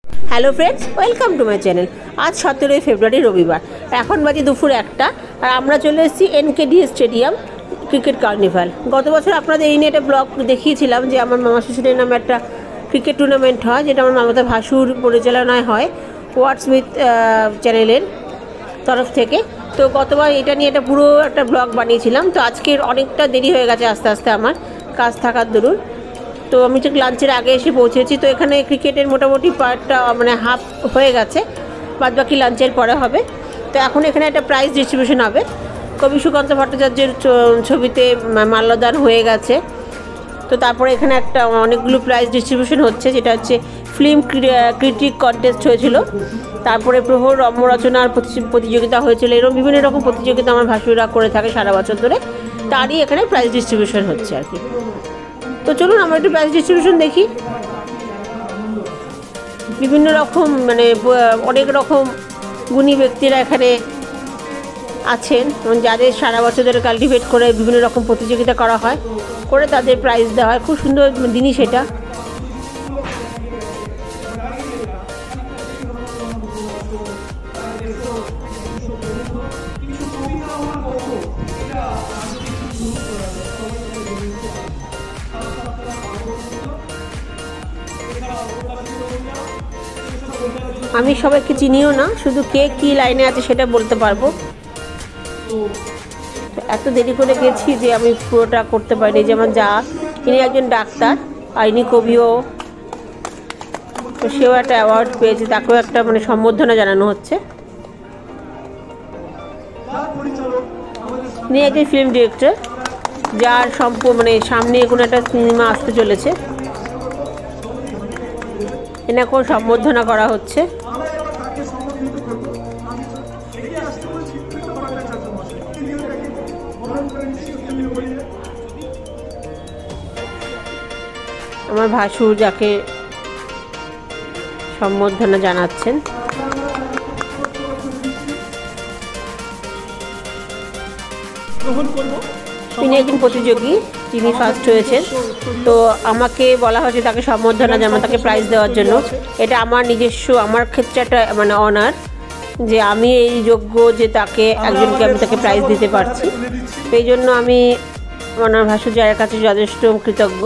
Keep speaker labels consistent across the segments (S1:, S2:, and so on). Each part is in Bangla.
S1: Hello friends, welcome to my channel. আজ 17 ফেব্রুয়ারি রবিবার, এখন বাজে দুপুর 1টা, আর আমরা চলে এসেছি এনকেডি স্টেডিয়াম ক্রিকেট কার্নিভাল। গত বছর আপনাদের এই নিয়ে একটা ব্লগ দেখিয়েছিলাম যে আমার মামা শ্বশুরের নামে একটা ক্রিকেট টুর্নামেন্ট হয়, যেটা আমার মামাতা ভাসুর পরিচালনায় হয় ওয়াটস উইথ চ্যানেলের তরফ থেকে। তো গতবার এটা নিয়ে একটা পুরো একটা ব্লগ বানিয়েছিলাম। তো আজকের অনেকটা দেরি হয়ে গেছে আস্তে আস্তে আমার কাজ থাকার দরুন। তো আমি ঠিক লাঞ্চের আগে এসে পৌঁছেছি। তো এখানে ক্রিকেটের মোটামুটি পার্টটা মানে হাফ হয়ে গেছে, বাদ বাকি লাঞ্চের পরে হবে। তো এখন এখানে একটা প্রাইজ ডিস্ট্রিবিউশন হবে। কবি সুকান্ত ভট্টাচার্যের ছবিতে মাল্যদান হয়ে গেছে। তো তারপরে এখানে একটা অনেকগুলো প্রাইজ ডিস্ট্রিবিউশন হচ্ছে, যেটা হচ্ছে ফিল্ম ক্রিটিক কন্টেস্ট হয়েছিল, তারপরে প্রহর রম্য রচনার প্রতিযোগিতা হয়েছিল। এরকম বিভিন্ন রকম প্রতিযোগিতা আমার ভাসুরা করে থাকে সারা বছর ধরে, তারই এখানে প্রাইজ ডিস্ট্রিবিউশন হচ্ছে আর কি। তো চলুন আমরা একটু প্রাইজ ডিস্ট্রিবিউশন দেখি। বিভিন্ন রকম মানে অনেক রকম গুণী ব্যক্তিরা এখানে আছেন, যাদের সারা বছর ধরে কাল্টিভেট করে বিভিন্ন রকম প্রতিযোগিতা করা হয়, করে তাদের প্রাইজ দেওয়া হয়। খুব সুন্দর জিনিস এটা। আমি সবাইকে চিনিও না, শুধু কে কী লাইনে আছে সেটা বলতে পারবো। এত দেরি করে গেছি যে আমি পুরোটা করতে পারিনি। যেমন যা ইনি একজন ডাক্তার, আর ইনি কবিও, তো সেও একটা অ্যাওয়ার্ড পেয়েছে, তাকেও একটা মানে সম্বর্ধনা জানানো হচ্ছে। ইনি একজন ফিল্ম ডিরেক্টর, যার মানে সামনে কোনো একটা সিনেমা আসতে চলেছে, এনাকেও সম্বর্ধনা করা হচ্ছে। আমার ভাসুর যাকে সম্বর্ধনা জানাচ্ছেন। তিনি একজন প্রতিযোগী, তিনি ফার্স্ট হয়েছেন। তো আমাকে বলা হয়েছে তাকে সম্বর্ধনা জানানো, তাকে প্রাইজ দেওয়ার জন্য। এটা আমার নিজস্ব, আমার ক্ষেত্রে একটা মানে অনার যে আমি এই যোগ্য যে তাকে একজনকে আমি তাকে প্রাইজ দিতে পারছি। এই জন্য আমি ওনার ভাসুর জায়ের কাছে যথেষ্ট কৃতজ্ঞ।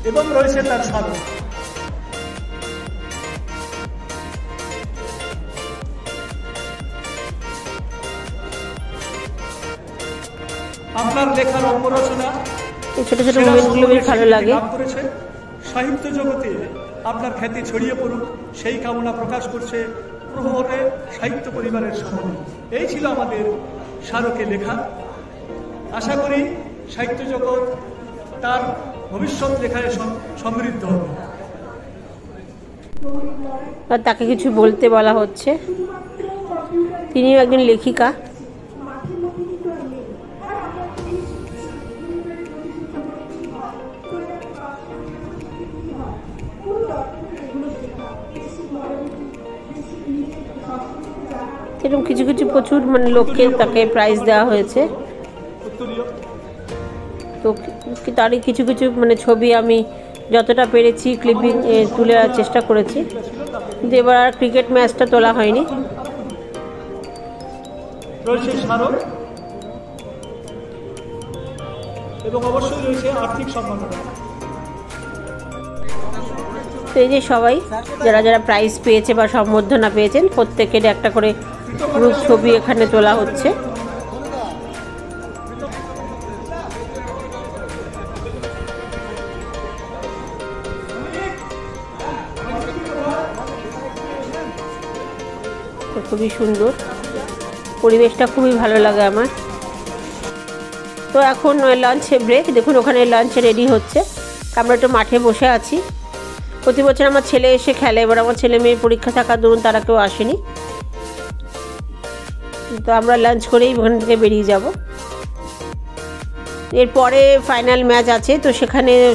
S2: এবং রয়েছে তার স্বাদ। আপনার লেখার অপরচনা
S1: এই ছোট ছোট মোমেন্টগুলো বেশ ভালো লাগে।
S2: সাহিত্য জগতে আপনার খ্যাতি ছড়িয়ে পড়ুক সেই কামনা প্রকাশ করছে প্রহরের সাহিত্য পরিবারের সঙ্গে। এই ছিল আমাদের স্মারকে লেখা। আশা করি সাহিত্য জগৎ তার ভবিষ্যৎ লেখায় সমৃদ্ধ হবে।
S1: আর তাকে কিছু বলতে বলা হচ্ছে। তিনিও একজন লেখিকা। এরকম কিছু কিছু প্রচুর মানে লোককে তাকে প্রাইজ দেওয়া হয়েছে। তো তারই কিছু কিছু মানে ছবি আমি যতটা পেরেছি ক্লিপিং তুলে চেষ্টা করেছি, কিন্তু এবার আর ক্রিকেট ম্যাচটা তোলা হয়নি।
S2: এবং অবশ্যই রয়েছে আর্থিক সম্মাননা।
S1: তো এই যে সবাই যারা যারা প্রাইজ পেয়েছে বা সম্বর্ধনা পেয়েছেন, প্রত্যেকের একটা করে গ্রুপ ছবি এখানে তোলা হচ্ছে। খুবই সুন্দর পরিবেশটা, খুবই ভালো লাগে আমার। তো এখন লাঞ্চে ব্রেক, দেখুন ওখানে লাঞ্চ রেডি হচ্ছে। আমরা একটু মাঠে বসে আছি। প্রতি বছর আমার ছেলে এসে খেলে, এবার আমার ছেলে মেয়ের পরীক্ষা থাকার দরুন তারা কেউ আসেনি। তো আমরা লাঞ্চ করেই ওখান থেকে বেরিয়ে যাব। এরপরে ফাইনাল ম্যাচ আছে, তো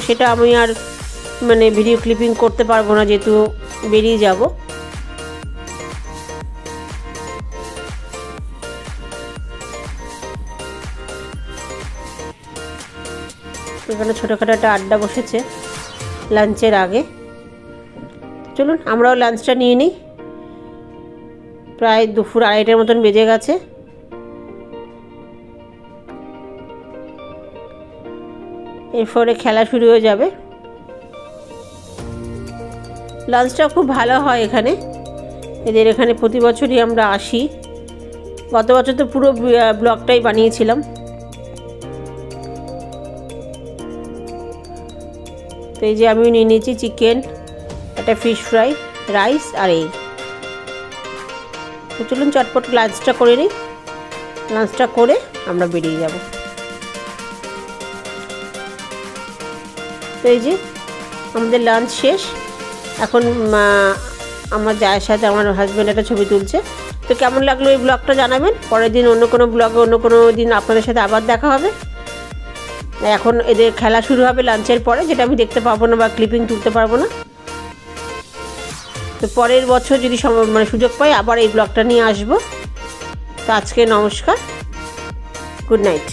S1: সেটা আমি আর মানে ভিডিও ক্লিপিং করতে পারবো না, যেহেতু বেরিয়ে যাব। এখানে ছোটোখাটো একটা আড্ডা বসেছে লাঞ্চের আগে। চলুন আমরাও লাঞ্চটা নিয়ে নিই। প্রায় দুপুর 2:30টার মতন বেজে গেছে। এরপরে খেলা শুরু হয়ে যাবে। লাঞ্চটা খুব ভালো হয় এখানে, এদের এখানে প্রতি বছরই আমরা আসি। গত বছর তো পুরো ব্লগটাই বানিয়েছিলাম। তো এই যে আমি নিয়ে নিয়েছি চিকেন, একটা ফিশ ফ্রাই, রাইস আর এগ। তো চলুন চটপট লাঞ্চটা করে নিই। লাঞ্চটা করে আমরা বেরিয়ে যাব। তো এই যে আমাদের লাঞ্চ শেষ। এখন আমার জায়ের সাথে আমার হাজব্যান্ড একটা ছবি তুলছে। তো কেমন লাগলো এই ব্লগটা জানাবেন। পরের দিন অন্য কোনো ব্লগে অন্য কোনো দিন আপনাদের সাথে আবার দেখা হবে। এখন এদের খেলা শুরু হবে লাঞ্চের পরে, যেটা আমি দেখতে পাবো না বা ক্লিপিং তুলতে পারবো না। তো পরের বছর যদি সুযোগ পাই আবার এই ব্লগটা নিয়ে আসবো। তো আজকে নমস্কার, গুড নাইট।